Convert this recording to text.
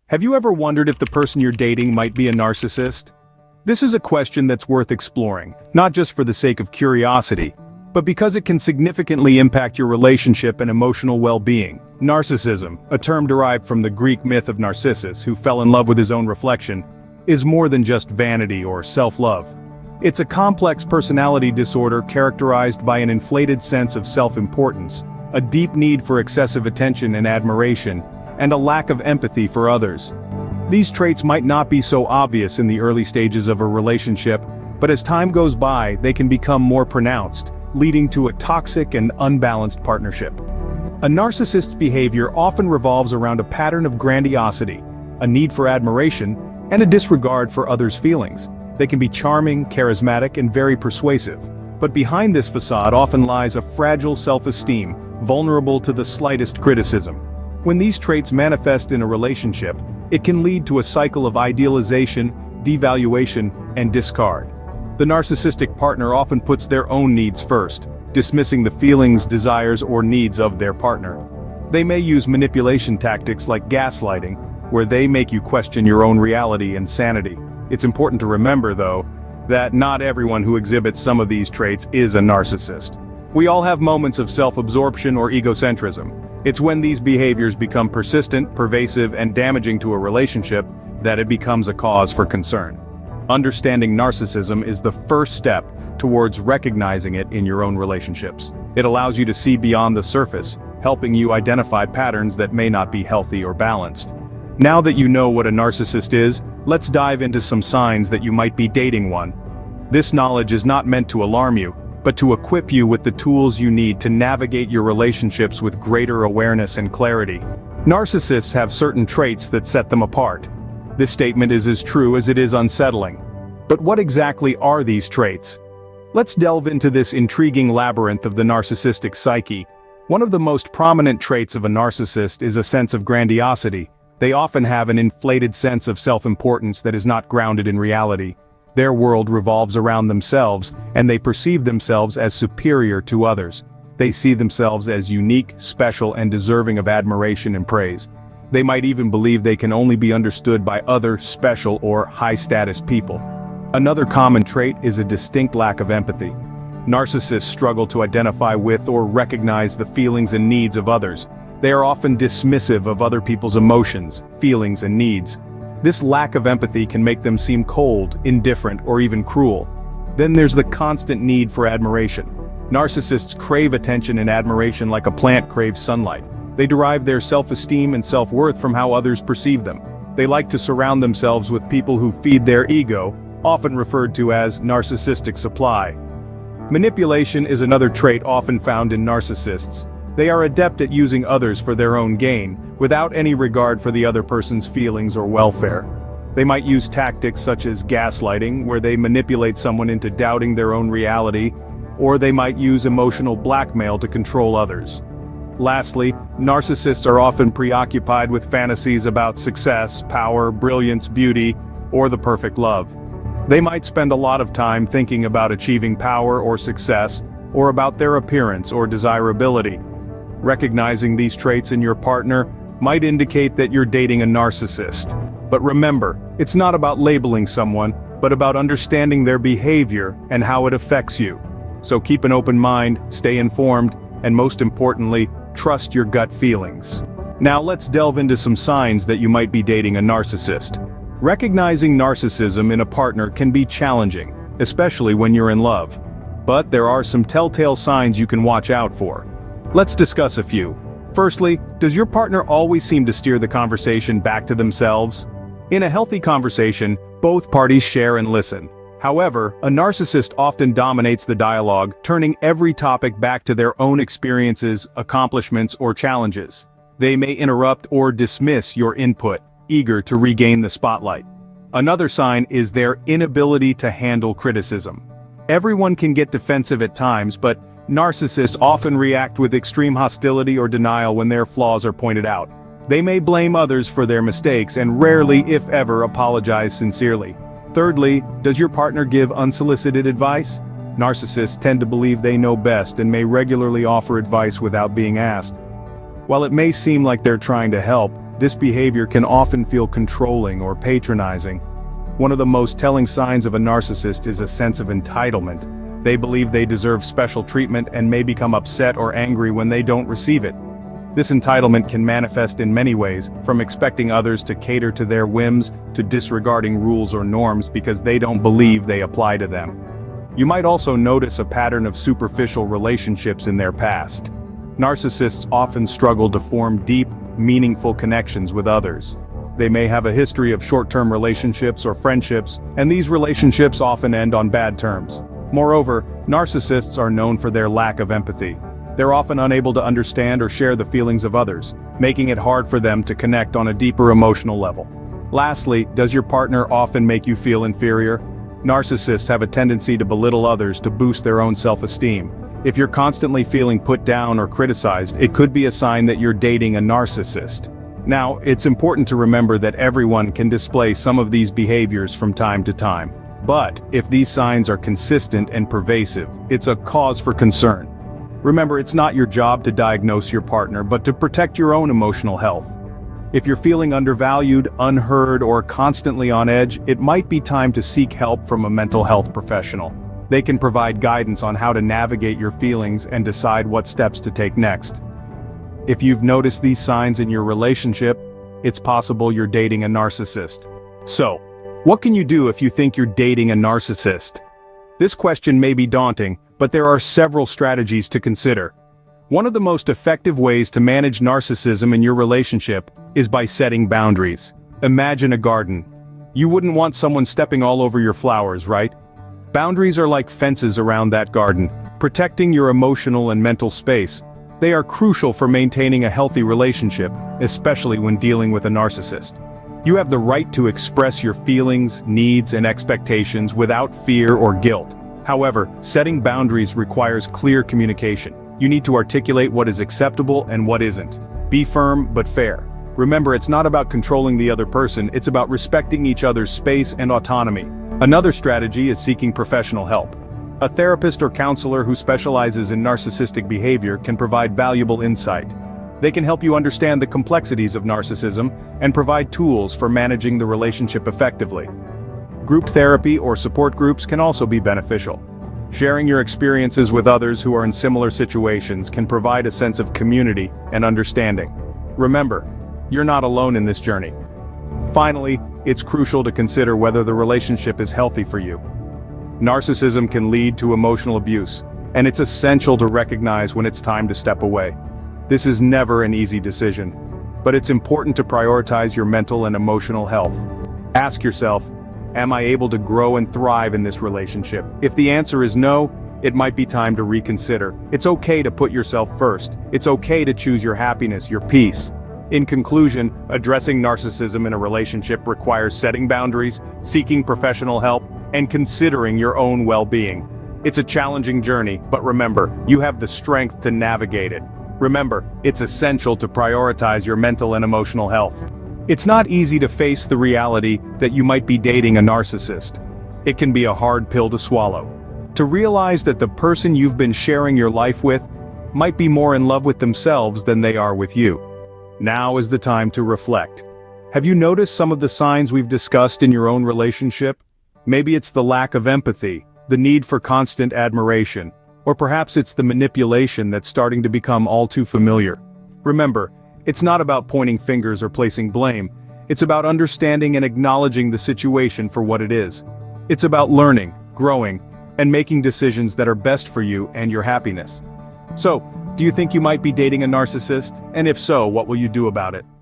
Have you ever wondered if the person you're dating might be a narcissist? This is a question that's worth exploring, not just for the sake of curiosity, but because it can significantly impact your relationship and emotional well-being. Narcissism, a term derived from the Greek myth of Narcissus, who fell in love with his own reflection, is more than just vanity or self-love. It's a complex personality disorder characterized by an inflated sense of self-importance, a deep need for excessive attention and admiration, and a lack of empathy for others. These traits might not be so obvious in the early stages of a relationship, but as time goes by, they can become more pronounced, leading to a toxic and unbalanced partnership. A narcissist's behavior often revolves around a pattern of grandiosity, a need for admiration, and a disregard for others' feelings. They can be charming, charismatic, and very persuasive, but behind this facade often lies a fragile self-esteem, vulnerable to the slightest criticism. When these traits manifest in a relationship, it can lead to a cycle of idealization, devaluation, and discard. The narcissistic partner often puts their own needs first, dismissing the feelings, desires, or needs of their partner. They may use manipulation tactics like gaslighting, where they make you question your own reality and sanity. It's important to remember, though, that not everyone who exhibits some of these traits is a narcissist. We all have moments of self-absorption or egocentrism. It's when these behaviors become persistent, pervasive, and damaging to a relationship that it becomes a cause for concern. Understanding narcissism is the first step towards recognizing it in your own relationships. It allows you to see beyond the surface, helping you identify patterns that may not be healthy or balanced. Now that you know what a narcissist is, let's dive into some signs that you might be dating one. This knowledge is not meant to alarm you, but to equip you with the tools you need to navigate your relationships with greater awareness and clarity. Narcissists have certain traits that set them apart. This statement is as true as it is unsettling. But what exactly are these traits? Let's delve into this intriguing labyrinth of the narcissistic psyche. One of the most prominent traits of a narcissist is a sense of grandiosity. They often have an inflated sense of self-importance that is not grounded in reality. Their world revolves around themselves, and they perceive themselves as superior to others. They see themselves as unique, special, and deserving of admiration and praise. They might even believe they can only be understood by other, special, or high-status people. Another common trait is a distinct lack of empathy. Narcissists struggle to identify with or recognize the feelings and needs of others. They are often dismissive of other people's emotions, feelings, and needs. This lack of empathy can make them seem cold, indifferent, or even cruel. Then there's the constant need for admiration. Narcissists crave attention and admiration like a plant craves sunlight. They derive their self-esteem and self-worth from how others perceive them. They like to surround themselves with people who feed their ego, often referred to as narcissistic supply. Manipulation is another trait often found in narcissists. They are adept at using others for their own gain, without any regard for the other person's feelings or welfare. They might use tactics such as gaslighting, where they manipulate someone into doubting their own reality, or they might use emotional blackmail to control others. Lastly, narcissists are often preoccupied with fantasies about success, power, brilliance, beauty, or the perfect love. They might spend a lot of time thinking about achieving power or success, or about their appearance or desirability. Recognizing these traits in your partner might indicate that you're dating a narcissist. But remember, it's not about labeling someone, but about understanding their behavior and how it affects you. So keep an open mind, stay informed, and most importantly, trust your gut feelings. Now let's delve into some signs that you might be dating a narcissist. Recognizing narcissism in a partner can be challenging, especially when you're in love. But there are some telltale signs you can watch out for. Let's discuss a few. Firstly, does your partner always seem to steer the conversation back to themselves? In a healthy conversation, both parties share and listen. However, a narcissist often dominates the dialogue, turning every topic back to their own experiences, accomplishments, or challenges. They may interrupt or dismiss your input, eager to regain the spotlight. Another sign is their inability to handle criticism. Everyone can get defensive at times, but narcissists often react with extreme hostility or denial when their flaws are pointed out. They may blame others for their mistakes and rarely, if ever, apologize sincerely. Thirdly, does your partner give unsolicited advice? Narcissists tend to believe they know best and may regularly offer advice without being asked. While it may seem like they're trying to help, This behavior can often feel controlling or patronizing. One of the most telling signs of a narcissist is a sense of entitlement. They believe they deserve special treatment and may become upset or angry when they don't receive it. This entitlement can manifest in many ways, from expecting others to cater to their whims to disregarding rules or norms because they don't believe they apply to them. You might also notice a pattern of superficial relationships in their past. Narcissists often struggle to form deep, meaningful connections with others. They may have a history of short-term relationships or friendships, and these relationships often end on bad terms. Moreover, narcissists are known for their lack of empathy. They're often unable to understand or share the feelings of others, making it hard for them to connect on a deeper emotional level. Lastly, does your partner often make you feel inferior? Narcissists have a tendency to belittle others to boost their own self-esteem. If you're constantly feeling put down or criticized, it could be a sign that you're dating a narcissist. Now, it's important to remember that everyone can display some of these behaviors from time to time. But if these signs are consistent and pervasive, it's a cause for concern. Remember, it's not your job to diagnose your partner, but to protect your own emotional health. If you're feeling undervalued, unheard, or constantly on edge, it might be time to seek help from a mental health professional. They can provide guidance on how to navigate your feelings and decide what steps to take next. If you've noticed these signs in your relationship, it's possible you're dating a narcissist. So, what can you do if you think you're dating a narcissist? This question may be daunting, but there are several strategies to consider. One of the most effective ways to manage narcissism in your relationship is by setting boundaries. Imagine a garden. You wouldn't want someone stepping all over your flowers, right? Boundaries are like fences around that garden, protecting your emotional and mental space. They are crucial for maintaining a healthy relationship, especially when dealing with a narcissist. You have the right to express your feelings, needs, and expectations without fear or guilt. However, setting boundaries requires clear communication. You need to articulate what is acceptable and what isn't. Be firm but fair. Remember, it's not about controlling the other person, it's about respecting each other's space and autonomy. Another strategy is seeking professional help. A therapist or counselor who specializes in narcissistic behavior can provide valuable insight. They can help you understand the complexities of narcissism and provide tools for managing the relationship effectively. Group therapy or support groups can also be beneficial. Sharing your experiences with others who are in similar situations can provide a sense of community and understanding. Remember, you're not alone in this journey. Finally, it's crucial to consider whether the relationship is healthy for you. Narcissism can lead to emotional abuse, and it's essential to recognize when it's time to step away. This is never an easy decision, but it's important to prioritize your mental and emotional health. Ask yourself, am I able to grow and thrive in this relationship? If the answer is no, it might be time to reconsider. It's okay to put yourself first. It's okay to choose your happiness, your peace. In conclusion, addressing narcissism in a relationship requires setting boundaries, seeking professional help, and considering your own well-being. It's a challenging journey, but remember, you have the strength to navigate it. Remember, it's essential to prioritize your mental and emotional health. It's not easy to face the reality that you might be dating a narcissist. It can be a hard pill to swallow. To realize that the person you've been sharing your life with might be more in love with themselves than they are with you. Now is the time to reflect. Have you noticed some of the signs we've discussed in your own relationship? Maybe it's the lack of empathy, the need for constant admiration, or perhaps it's the manipulation that's starting to become all too familiar. Remember, it's not about pointing fingers or placing blame. It's about understanding and acknowledging the situation for what it is. It's about learning, growing, and making decisions that are best for you and your happiness. So, do you think you might be dating a narcissist? And if so, what will you do about it?